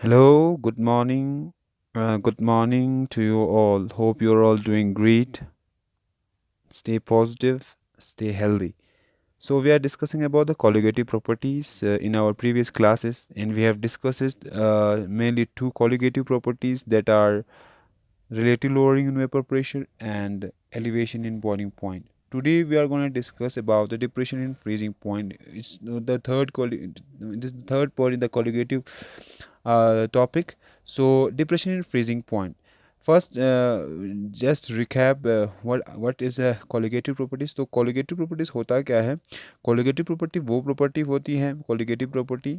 Hello, good morning. Good morning to you all. Hope you're all doing great. Stay positive, stay healthy. So, we are discussing about the colligative properties in our previous classes, and we have discussed mainly two colligative properties that are relative lowering in vapor pressure and elevation in boiling point. Today, we are going to discuss about the depression in freezing point. It's the this is the third point in the colligative topic. So depression in freezing point. First, just recap what is a colligative properties. तो colligative properties होता क्या है? Colligative property वो property होती है colligative property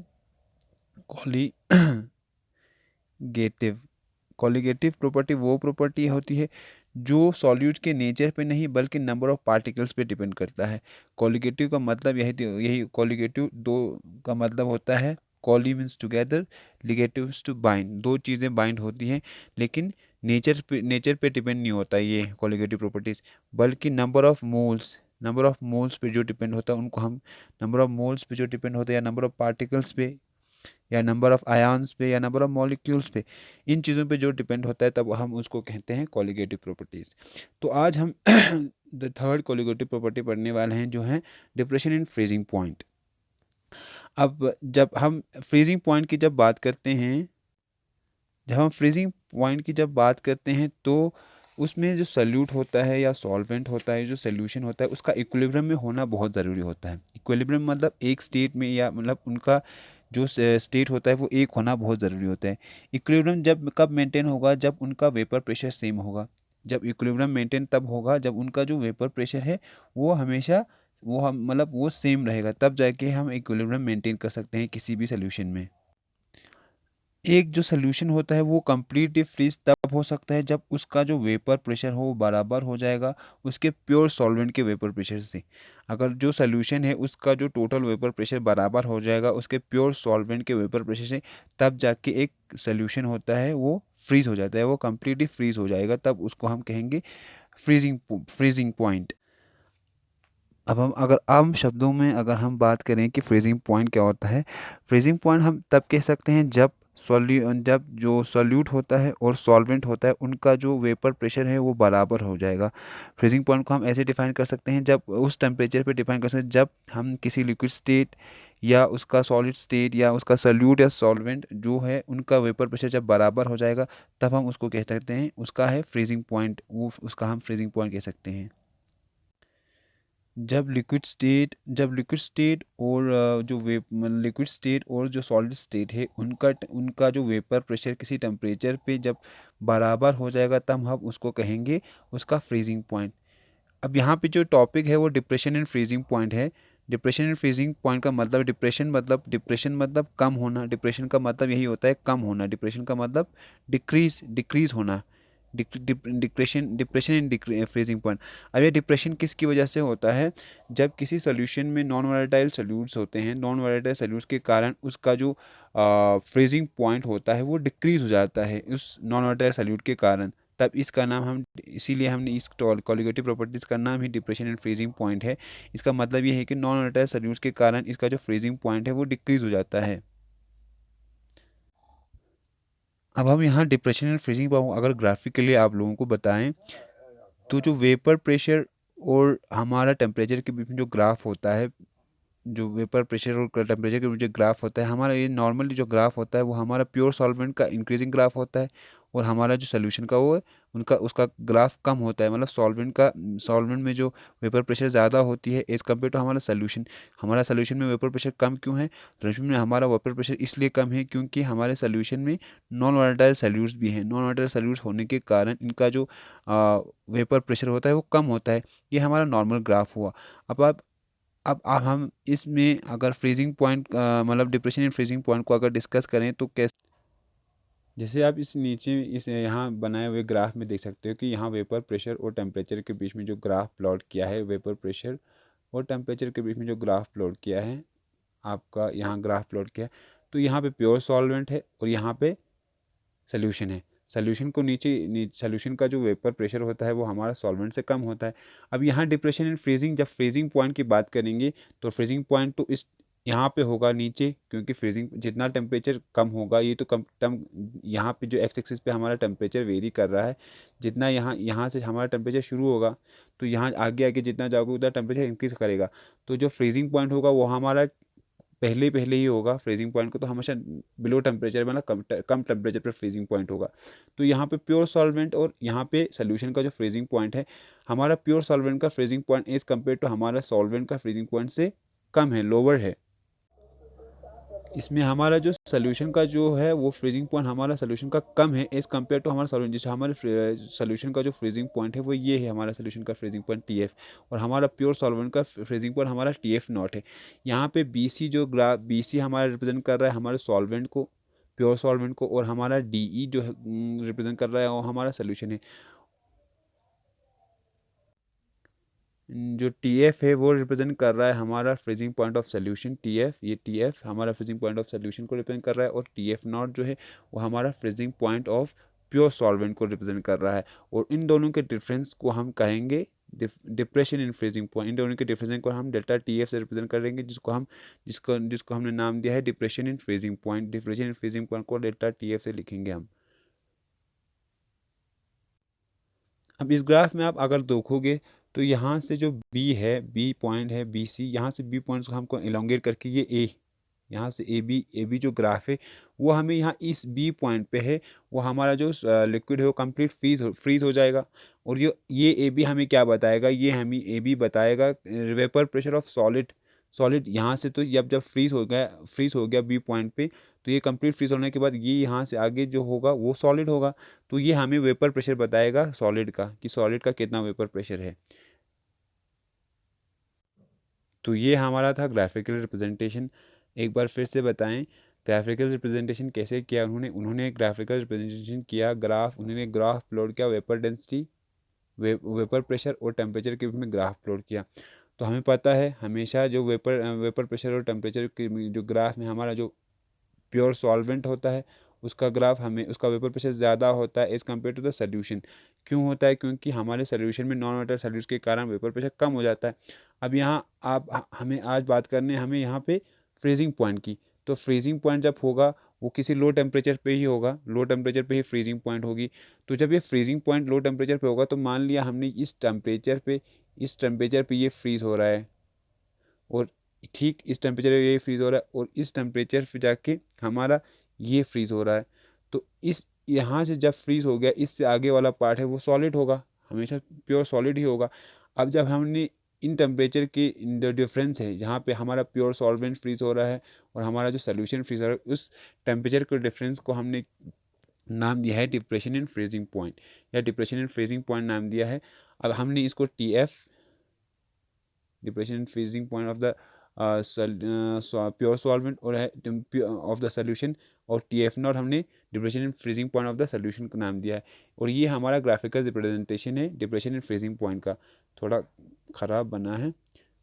colligative colligative property वो property होती है जो सॉल्यूट के नेचर पे नहीं बल्कि नंबर ऑफ पार्टिकल्स पे डिपेंड करता है। कॉलिगेटिव का मतलब यही कॉलिगेटिव दो का मतलब होता है कॉली मीन्स टुगेदर, लिगेटिव्स टू बाइंड, दो चीज़ें बाइंड होती हैं लेकिन नेचर पे डिपेंड नहीं होता ये कॉलिगेटिव प्रॉपर्टीज़, बल्कि नंबर ऑफ मोल्स पे जो डिपेंड होता है उनको हम नंबर ऑफ मोल्स पे जो डिपेंड होता है या नंबर ऑफ पार्टिकल्स पे या नंबर ऑफ आयन्स पे या नंबर ऑफ मॉलिक्यूल्स पे, इन चीज़ों पे जो डिपेंड होता है तब हम उसको कहते हैं कॉलिगेटिव प्रॉपर्टीज़। तो आज हम द थर्ड कॉलिगेटिव प्रॉपर्टी पढ़ने वाले हैं जो है डिप्रेशन इन फ्रीजिंग पॉइंट। अब जब हम फ्रीजिंग पॉइंट की जब बात करते हैं तो उसमें जो सल्यूट होता है या सॉल्वेंट होता है, जो सोल्यूशन होता है उसका इक्विलिब्रियम में होना बहुत ज़रूरी होता है। इक्विलिब्रियम मतलब एक स्टेट में या मतलब उनका जो स्टेट होता है वो एक होना बहुत ज़रूरी होता है। इक्विलिब्रियम जब कब मेंटेन होगा? जब उनका वेपर प्रेशर सेम होगा। जब इक्विलिब्रियम मेंटेन तब होगा जब उनका जो वेपर प्रेशर है वो हमेशा वो हम मतलब वो सेम रहेगा, तब जाके हम इक्विलिब्रियम मेंटेन कर सकते हैं किसी भी सोल्यूशन में। एक जो सॉल्यूशन होता है वो कम्प्लीटली फ्रीज तब हो सकता है जब उसका जो वेपर प्रेशर हो वो बराबर हो जाएगा उसके प्योर सॉल्वेंट के वेपर प्रेशर से। अगर जो सॉल्यूशन है उसका जो टोटल वेपर प्रेशर बराबर हो जाएगा उसके प्योर सॉल्वेंट के वेपर प्रेशर से, तब जाके एक सॉल्यूशन होता है वो फ्रीज हो जाता है, वो कम्प्लीटली फ्रीज हो जाएगा, तब उसको हम कहेंगे फ्रीजिंग फ्रीजिंग पॉइंट। अब हम अगर आम शब्दों में अगर हम बात करें कि फ्रीजिंग पॉइंट क्या होता है, फ्रीजिंग पॉइंट हम तब कह सकते हैं जब जो सॉल्यूट होता है और सॉल्वेंट होता है उनका जो वेपर प्रेशर है वो बराबर हो जाएगा। फ्रीजिंग पॉइंट को हम ऐसे डिफाइन कर सकते हैं, जब उस टेम्परेचर पे डिफाइन कर सकते हैं जब हम किसी लिक्विड स्टेट या उसका सॉलिड स्टेट या उसका सॉल्यूट या सॉल्वेंट जो है उनका वेपर प्रेशर जब बराबर हो जाएगा तब हम उसको कह सकते हैं उसका है फ्रीजिंग पॉइंट, वो उसका हम फ्रीजिंग पॉइंट कह सकते हैं। जब लिक्विड स्टेट और जो वे लिक्विड स्टेट और जो सॉलिड स्टेट है उनका जो वेपर प्रेशर किसी टेम्परेचर पे जब बराबर हो जाएगा तब हम उसको कहेंगे उसका फ्रीजिंग पॉइंट। अब यहाँ पे जो टॉपिक है वो डिप्रेशन एंड फ्रीजिंग पॉइंट है। डिप्रेशन एंड फ्रीजिंग पॉइंट का मतलब डिप्रेशन मतलब कम होना, डिप्रेशन का मतलब यही होता है कम होना, डिप्रेशन का मतलब डिक्रीज होना, डिप्रेशन एंड फ्रीजिंग पॉइंट। अब ये डिप्रेशन किसकी वजह से होता है? जब किसी सोल्यूशन में नॉन वोलेटाइल सोल्यूट्स होते हैं, नॉन वोलेटाइल सोल्यूट्स के कारण उसका जो फ्रीजिंग पॉइंट होता है वो डिक्रीज हो जाता है उस नॉन वोलेटाइल सोल्यूट के कारण, तब इसका नाम हम इसीलिए हमने इस कॉलिगेटिव प्रॉपर्टीज़ का नाम ही डिप्रेशन एंड फ्रीजिंग पॉइंट है। इसका मतलब ये है कि नॉन वोलेटाइल सोल्यूट्स के कारण इसका जो फ्रीजिंग पॉइंट है वो डिक्रीज हो जाता है। अब हम यहाँ डिप्रेशन एंड फ्रीजिंग अगर ग्राफिकली आप लोगों को बताएं तो जो वेपर प्रेशर और हमारा टेम्परेचर के बीच में जो ग्राफ होता है, जो वेपर प्रेशर और टेम्परेचर के बीच जो ग्राफ होता है, हमारा ये नॉर्मली जो ग्राफ होता है वो हमारा प्योर सॉल्वेंट का इंक्रीजिंग ग्राफ होता है और हमारा जो सोल्यूशन का वो है उनका उसका ग्राफ कम होता है। मतलब सॉल्वेंट में जो वेपर प्रेशर ज़्यादा होती है एज़ कम्पेयर टू हमारा सोल्यूशन में वेपर प्रेशर कम क्यों है? सोल्यूशन में हमारा वेपर प्रेशर इसलिए कम है क्योंकि हमारे सोल्यूशन में नॉन वोलेटाइल सोल्यूट्स भी हैं। नॉन वोलेटाइल सोल्यूट्स होने के कारण इनका जो वेपर प्रेशर होता है वो कम होता है। ये हमारा नॉर्मल ग्राफ हुआ। अब आप अब हम इसमें अगर फ्रीजिंग पॉइंट मतलब डिप्रेशन एंड फ्रीजिंग पॉइंट को अगर डिस्कस करें तो कैसे, जैसे आप इस नीचे इस यहाँ बनाए हुए ग्राफ में देख सकते हो कि यहाँ वेपर प्रेशर और टेम्परेचर के बीच में जो ग्राफ प्लॉट किया है, वेपर प्रेशर और टेम्परेचर के बीच में जो ग्राफ प्लॉट किया है, आपका यहाँ ग्राफ प्लॉट किया है, तो यहाँ पे प्योर सॉल्वेंट है और यहाँ पे सोल्यूशन है। सोल्यूशन का जो वेपर प्रेशर होता है वो हमारा सॉल्वेंट से कम होता है। अब यहाँ डिप्रेशन एंड फ्रीजिंग, जब फ्रीजिंग पॉइंट की बात करेंगे तो फ्रीजिंग पॉइंट तो यहाँ पे होगा नीचे, क्योंकि फ्रीजिंग जितना टेम्परेचर कम होगा, ये तो यहाँ पे जो एक्स एक्सिस पे हमारा टेम्परेचर वेरी कर रहा है, जितना यहाँ से हमारा टेम्परेचर शुरू होगा, तो यहाँ आगे आगे जितना जाओगे उतना टेम्परेचर इंक्रीज करेगा। तो जो फ्रीजिंग पॉइंट होगा वो हमारा पहले पहले ही होगा फ्रीजिंग पॉइंट को, तो हमेशा बिलो टेम्परेचर मतलब कम टेम्परेचर पर फ्रीजिंग पॉइंट होगा। तो यहाँ पे प्योर सॉल्वेंट और यहाँ पे सोल्यूशन का जो फ्रीजिंग पॉइंट है, हमारा प्योर सॉल्वेंट का freezing point as compare to हमारा सॉल्वेंट का फ्रीजिंग पॉइंट से कम है, लोअर है। इसमें हमारा जो सोल्यूशन का जो है वो फ्रीजिंग पॉइंट हमारा सोल्यूशन का कम है एज़ कम्पेयर टू हमारा सॉल्वेंट। जैसे हमारे सोल्यूशन का जो फ्रीजिंग पॉइंट है वो ये है, हमारा सोल्यूशन का फ्रीजिंग पॉइंट TF, और हमारा प्योर सॉल्वेंट का फ्रीजिंग पॉइंट हमारा TF नॉट है। यहाँ पे BC जो ग्राफ BC हमारा रिप्रेजेंट कर रहा है हमारे सॉल्वेंट को, प्योर सॉल्वेंट को, और हमारा DE जो रिप्रेजेंट कर रहा है वो हमारा सोल्यूशन है। जो TF है वो रिप्रेजेंट कर रहा है हमारा freezing point of solution TF, ये TF हमारा फ्रीजिंग पॉइंट ऑफ सोल्यूशन को रिप्रेजेंट कर रहा है, और TF नॉट जो है वो हमारा freezing point of pure solvent को रिप्रेजेंट कर रहा है। और इन दोनों के डिफरेंस को हम कहेंगे डिप्रेशन इन फ्रीजिंग पॉइंट। इन दोनों के डिफरेंस को हम डेल्टा TF से रिप्रेजेंट करेंगे, जिसको हमने नाम दिया है depression in freezing point. Depression in freezing point को डेल्टा TF से लिखेंगे हम। अब इस ग्राफ में आप अगर देखोगे तो यहाँ से जो बी पॉइंट है BC, यहाँ से बी पॉइंट्स को हमको इलोंगेट करके ये यहाँ से ए बी जो ग्राफ है वो हमें यहाँ इस बी पॉइंट पे है, वो हमारा जो लिक्विड है वो कंप्लीट फ्रीज हो जाएगा। और ये ए बी हमें क्या बताएगा, ये हमें ए बी बताएगा वेपर प्रेशर ऑफ सॉलिड यहाँ से। तो जब फ्रीज हो गया बी पॉइंट पे, तो ये कंप्लीट फ्रीज होने के बाद ये यहाँ से आगे जो होगा वो सॉलिड होगा। तो ये हमें वेपर प्रेशर बताएगा सॉलिड का, कि सॉलिड का कितना वेपर प्रेशर है। तो ये हमारा था ग्राफिकल रिप्रेजेंटेशन। एक बार फिर से बताएं ग्राफिकल रिप्रेजेंटेशन कैसे किया उन्होंने ग्राफिकल रिप्रेजेंटेशन किया, उन्होंने ग्राफ प्लॉट किया, वेपर डेंसिटी, वेपर प्रेशर और टेम्परेचर के बीच में ग्राफ प्लॉट किया। तो हमें पता है हमेशा जो वेपर प्रेशर और टेम्परेचर के जो ग्राफ में हमारा जो प्योर सॉल्वेंट होता है उसका ग्राफ हमें उसका वेपर प्रेशर ज़्यादा होता है as compare to the solution. क्यों होता है, क्योंकि हमारे सोल्यूशन में नॉन वाटर सॉल्यूट्स के कारण वेपर प्रेशर कम हो जाता है। अब यहाँ आप हमें आज बात करने हमें यहाँ पे फ्रीजिंग पॉइंट की। तो फ्रीजिंग पॉइंट जब होगा वो किसी लो टेम्परेचर पे ही होगा, लो टेम्परेचर पे ही फ्रीजिंग पॉइंट होगी। तो जब ये फ्रीजिंग पॉइंट लो टेम्परेचर पे होगा तो मान लिया हमने इस टेम्परेचर पे ये फ्रीज़ हो रहा है, और ठीक इस टेम्परेचर पे ये फ्रीज़ हो रहा है, और इस टेम्परेचर पे जाके हमारा ये फ्रीज़ हो रहा है। तो इस यहाँ से जब फ्रीज़ हो गया इससे आगे वाला पार्ट है वो सॉलिड होगा, हमेशा प्योर सॉलिड ही होगा। अब जब हमने इन टेम्परेचर की जो डिफरेंस है जहाँ पे हमारा प्योर सॉल्वेंट फ्रीज़ हो रहा है और हमारा जो सोल्यूशन फ्रीज़ हो रहा है, उस टेम्परेचर के डिफरेंस को हमने नाम दिया है डिप्रेशन इन फ्रीजिंग पॉइंट, या डिप्रेशन इन फ्रीजिंग पॉइंट नाम दिया है। अब हमने इसको TF depression in freezing point of the pure solvent और है ऑफ द सोल्यूशन, और TF नॉट हमने depression in freezing point of the solution का नाम दिया है। और ये हमारा ग्राफिकल रिप्रेजेंटेशन है डिप्रेशन इन फ्रीजिंग पॉइंट का। थोड़ा ख़राब बना है।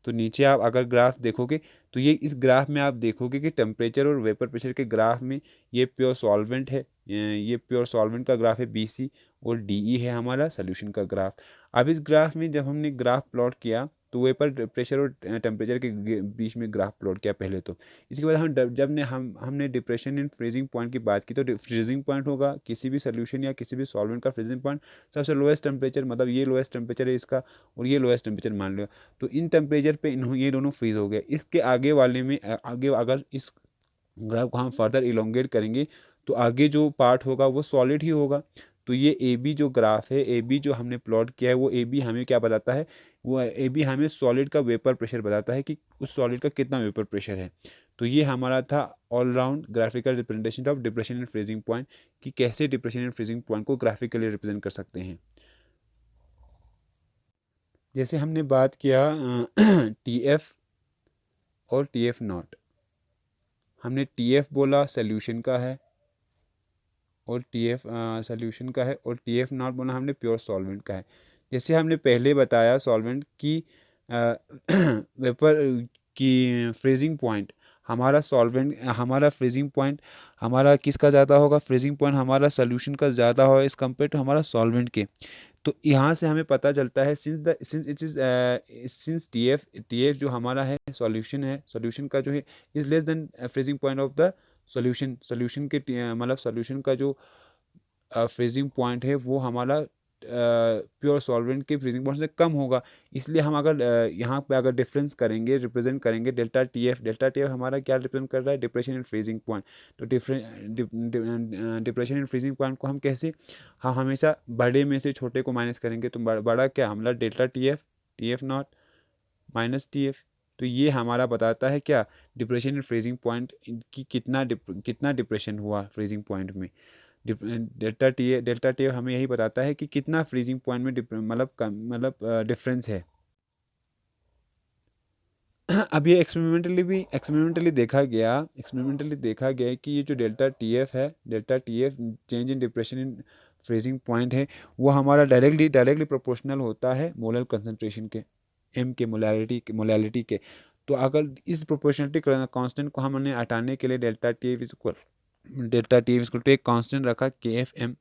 तो नीचे आप अगर ग्राफ देखोगे तो ये इस ग्राफ में आप देखोगे कि टेम्परेचर और वेपर प्रेशर के ग्राफ में ये प्योर सॉल्वेंट है, ये प्योर सॉल्वेंट का ग्राफ है BC, और DE है हमारा सोल्यूशन का ग्राफ। अब इस ग्राफ में जब हमने ग्राफ प्लॉट किया तो वेपर प्रेशर और टेम्परेचर के बीच में ग्राफ प्लॉट किया पहले। तो इसके बाद हमने डिप्रेशन इन फ्रीजिंग पॉइंट की बात की। तो फ्रीजिंग पॉइंट होगा किसी भी सोल्यूशन या किसी भी सॉल्वेंट का फ्रीजिंग पॉइंट सबसे लोएस्ट टेम्परेचर, मतलब ये लोएस्ट टेम्परेचर है इसका और ये लोएस्ट टेम्परेचर मान लो। तो इन टेम्परेचर पे ये दोनों फ्रीज हो गए। इसके आगे वाले में आगे अगर इस ग्राफ को हम फर्दर इलोंगेट करेंगे तो आगे जो पार्ट होगा वो सॉलिड ही होगा। तो ये AB जो ग्राफ है, AB जो हमने प्लॉट किया है वो AB हमें क्या बताता है, वो AB हमें सॉलिड का वेपर प्रेशर बताता है कि उस सॉलिड का कितना वेपर प्रेशर है। तो ये हमारा था all round graphical representation of depression and freezing point, कि कैसे डिप्रेशन एंड फ्रीजिंग पॉइंट को ग्राफिकली रिप्रेजेंट कर सकते हैं। जैसे हमने बात किया TF और TF नॉट, हमने TF बोला सोल्यूशन का है और TF सोल्यूशन का है, और TF नॉट बोला हमने प्योर सॉल्वेंट का है। जैसे हमने पहले बताया सॉल्वेंट की वेपर की फ्रीजिंग पॉइंट, हमारा फ्रीजिंग पॉइंट हमारा किसका ज़्यादा होगा, फ्रीजिंग पॉइंट हमारा सोल्यूशन का ज़्यादा होगा इस कम्पेयर टू हमारा सॉल्वेंट के। तो यहाँ से हमें पता चलता है सिंस टी एफ जो हमारा है सॉल्यूशन है, सॉल्यूशन का जो है is less than freezing point of the solution, solution के मतलब सॉल्यूशन का जो फ्रीजिंग पॉइंट है वो हमारा प्योर सॉल्वेंट के फ्रीजिंग पॉइंट से कम होगा। इसलिए हम अगर यहाँ पे अगर डिफरेंस करेंगे, रिप्रेजेंट करेंगे डेल्टा टी एफ हमारा क्या रिप्रेजेंट कर रहा है, डिप्रेशन इन फ्रीजिंग पॉइंट। तो डिप्रेशन इन फ्रीजिंग पॉइंट को हम कैसे, हम हमेशा बड़े में से छोटे को माइनस करेंगे, तो बड़ा क्या हमारा delta T F not minus T F. तो ये हमारा बताता है क्या, डिप्रेशन इन फ्रीजिंग पॉइंट की कितना डिप्रेशन हुआ फ्रीजिंग पॉइंट में। डेल्टा टी हमें यही बताता है कि कितना फ्रीजिंग पॉइंट में मतलब डिफरेंस है। अब ये एक्सपेरिमेंटली देखा गया कि ये जो delta T F change in depression in freezing point है, वो हमारा डायरेक्टली प्रोपोर्शनल होता है मोलर कंसंट्रेशन के, एम के मोलैलिटी के। तो अगर इस प्रोपोर्शनलिटी कांस्टेंट को हमने हटाने के लिए डेल्टा टी एफ टू एक कांस्टेंट रखा के एफ एम,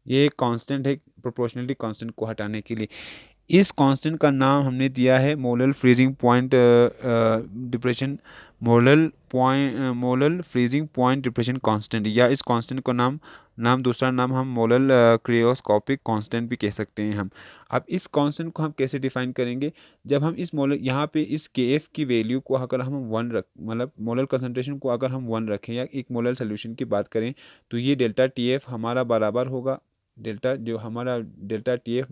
ये एक कांस्टेंट है प्रोपोर्शनलिटी कांस्टेंट को हटाने के लिए। इस कांस्टेंट का नाम हमने दिया है molar freezing point depression, molar freezing point depression constant, या इस कांस्टेंट का दूसरा नाम हम मोलर क्रियोस्कोपिक कांस्टेंट भी कह सकते हैं हम। अब इस कांस्टेंट को हम कैसे डिफाइन करेंगे, जब हम इस मोलर यहाँ पे इस के एफ की वैल्यू को अगर हम वन रख मतलब मोलर कंसंट्रेशन को अगर हम वन रखें या एक मोलर सोल्यूशन की बात करें, तो ये डेल्टा टी एफ हमारा बराबर होगा, डेल्टा टी एफ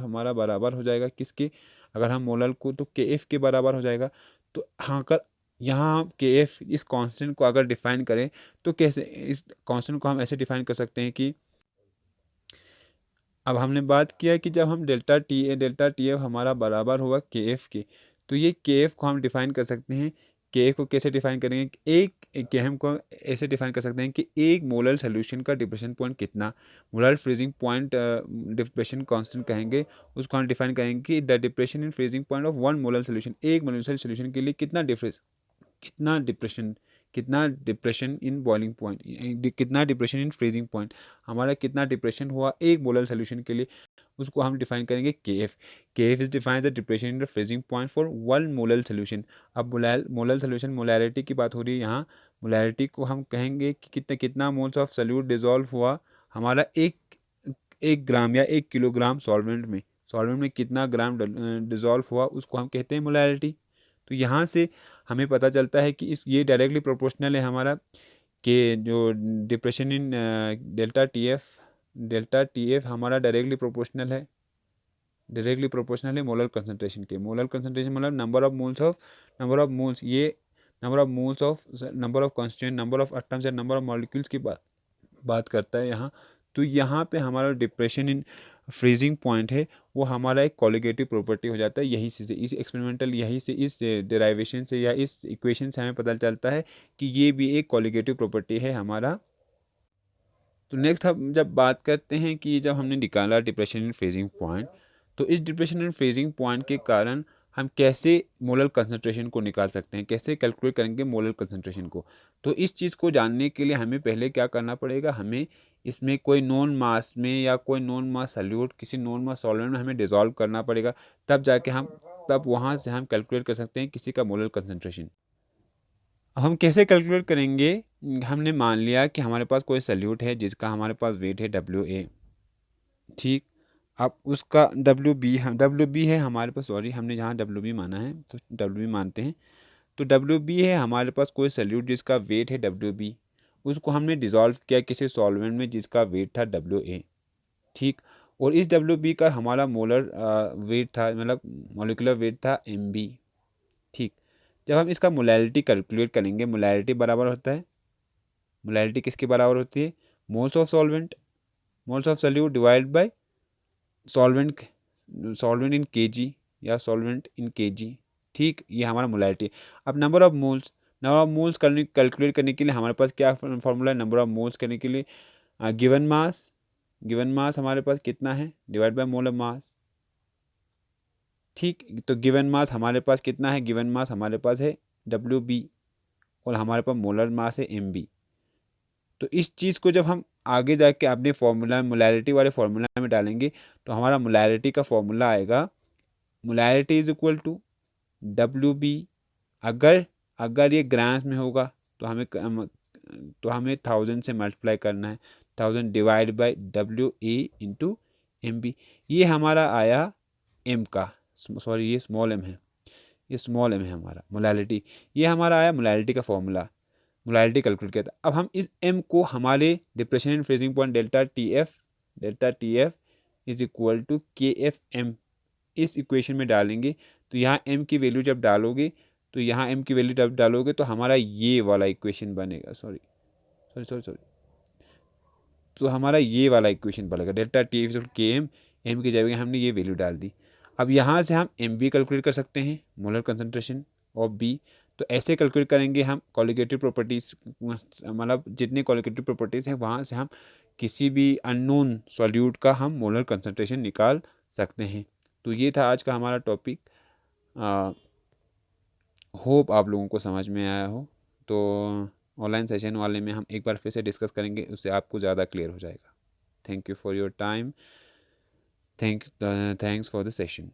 हमारा बराबर हो जाएगा किसके, अगर हम मोलर को तो के एफ के बराबर हो जाएगा। तो हाँ, अगर यहाँ के एफ इस कांस्टेंट को अगर डिफाइन करें तो कैसे, इस कांस्टेंट को हम ऐसे डिफाइन कर सकते हैं कि, अब हमने बात किया कि जब हम डेल्टा टी एफ हमारा बराबर हुआ के एफ के, तो ये के एफ को हम डिफाइन कर सकते हैं। के एफ को कैसे डिफाइन करेंगे, के हम को ऐसे डिफाइन कर सकते हैं कि एक मोलर सोल्यूशन का डिप्रेशन पॉइंट कितना, molar freezing point depression constant कहेंगे, उसको हम डिफाइन करेंगे कि the depression in freezing point of one molar solution, एक मोलर सोल्यूशन के लिए कितना डिप्रेशन कितना डिप्रेशन इन बॉइलिंग पॉइंट, कितना डिप्रेशन इन फ्रीजिंग पॉइंट, हमारा कितना डिप्रेशन हुआ एक मोलर सोल्यूशन के लिए, उसको हम डिफाइन करेंगे के F is define the depression in the freezing point for one molar solution. अब मोलर सोल्यूशन मोलैरिटी की बात हो रही है यहाँ, मोलैरिटी को हम कहेंगे कि कितना मोल्स ऑफ सोल्यूट डिजोल्व हुआ हमारा एक ग्राम या 1 किलोग्राम सॉल्वेंट में कितना ग्राम डिजोल्व हुआ, उसको हम कहते हैं मोलैरिटी। तो यहाँ से हमें पता चलता है कि ये डायरेक्टली प्रोपोर्शनल है हमारा, कि जो depression in delta T F हमारा डायरेक्टली प्रोपोर्शनल है मोलर कंसंट्रेशन के। मोलर कंसंट्रेशन मतलब number of constituent, number of atoms या नंबर ऑफ मॉलिक्यूल्स की बात करता है यहाँ। तो यहाँ पे हमारा डिप्रेशन इन फ्रीजिंग पॉइंट है वो हमारा एक कॉलिगेटिव प्रॉपर्टी हो जाता है। यही से इस डेराइवेशन से या इस इक्वेशन से हमें पता चलता है कि ये भी एक कॉलिगेटिव प्रॉपर्टी है हमारा। तो नेक्स्ट हम जब बात करते हैं कि जब हमने निकाला डिप्रेशन इन फ्रीजिंग पॉइंट, तो इस डिप्रेशन इन फ्रीजिंग पॉइंट के कारण हम कैसे मोलर कंसंट्रेशन को निकाल सकते हैं, कैसे कैलकुलेट करेंगे मोलर कंसंट्रेशन को। तो इस चीज़ को जानने के लिए हमें पहले क्या करना पड़ेगा, हमें इसमें कोई नॉन मास में या कोई नॉन मास सॉल्यूट किसी नॉन मास सॉल्वेंट में हमें डिजोल्व करना पड़ेगा, तब वहाँ से हम कैलकुलेट कर सकते हैं किसी का मोलर कंसंट्रेशन। हम कैसे कैलकुलेट करेंगे, हमने मान लिया कि हमारे पास कोई सल्यूट है जिसका हमारे पास वेट है WA, ठीक। अब उसका WB है हमारे पास, सॉरी हमने जहाँ WB माना है तो WB मानते हैं। तो WB है हमारे पास कोई सल्यूट जिसका वेट है WB, उसको हमने डिज़ोल्व किया किसी सॉल्वेंट में जिसका वेट था WA, ठीक। और इस WB का हमारा मोलर वेट था, मतलब मॉलिक्यूलर वेट था MB, ठीक। जब हम इसका मोलैरिटी कैलकुलेट करेंगे, मोलैरिटी बराबर होता है, मोलैरिटी किसके बराबर होती है, moles of solute divide by solvent in KG या सॉल्वेंट इन केजी, ठीक। ये हमारा मोलैरिटी। अब नंबर ऑफ मोल्स कैलकुलेट करने के लिए हमारे पास क्या फॉर्मूला है, नंबर ऑफ मोल्स करने के लिए गिवन मास हमारे पास कितना है डिवाइड बाय मोलर मास, ठीक। तो गिवन मास हमारे पास कितना है, गिवन मास हमारे पास है WB और हमारे पास मोलर मास है MB। तो इस चीज़ को जब हम आगे जाके अपने फॉर्मूला मोलैरिटी वाले फार्मूला में डालेंगे तो हमारा मोलैरिटी का फॉर्मूला आएगा, molarity is equal to WB। अगर अगर ये ग्राम्स में होगा तो हमें 1000 से मल्टीप्लाई करना है, 1000 divide by WA into MB। ये हमारा आया M का, सॉरी ये स्मॉल m है, ये स्मॉल m है हमारा मोलैरिटी। ये हमारा आया मोलैरिटी का फॉर्मूला, मोलैरिटी कैलकुलेट किया था। अब हम इस m को हमारे depression and freezing point delta T F is equal to KFM इस इक्वेशन में डालेंगे। तो यहाँ m की वैल्यू जब डालोगे तो यहाँ m की वैल्यू जब डालोगे तो हमारा ये वाला इक्वेशन बनेगा, सॉरी तो हमारा ये वाला इक्वेशन बनेगा, delta T F KM, m की जगह हमने ये वैल्यू डाल दी। अब यहाँ से हम MB कैलकुलेट कर सकते हैं, मोलर कंसंट्रेशन ऑफ B। तो ऐसे कैलकुलेट करेंगे हम क्वालिटेटिव प्रॉपर्टीज़, मतलब जितने क्वालिटेटिव प्रॉपर्टीज़ हैं वहाँ से हम किसी भी अननोन सॉल्यूट का हम मोलर कंसंट्रेशन निकाल सकते हैं। तो ये था आज का हमारा टॉपिक। होप आप लोगों को समझ में आया हो। तो ऑनलाइन सेशन वाले में हम एक बार फिर से डिस्कस करेंगे, उससे आपको ज़्यादा क्लियर हो जाएगा। Thank you for your time, thanks for the session.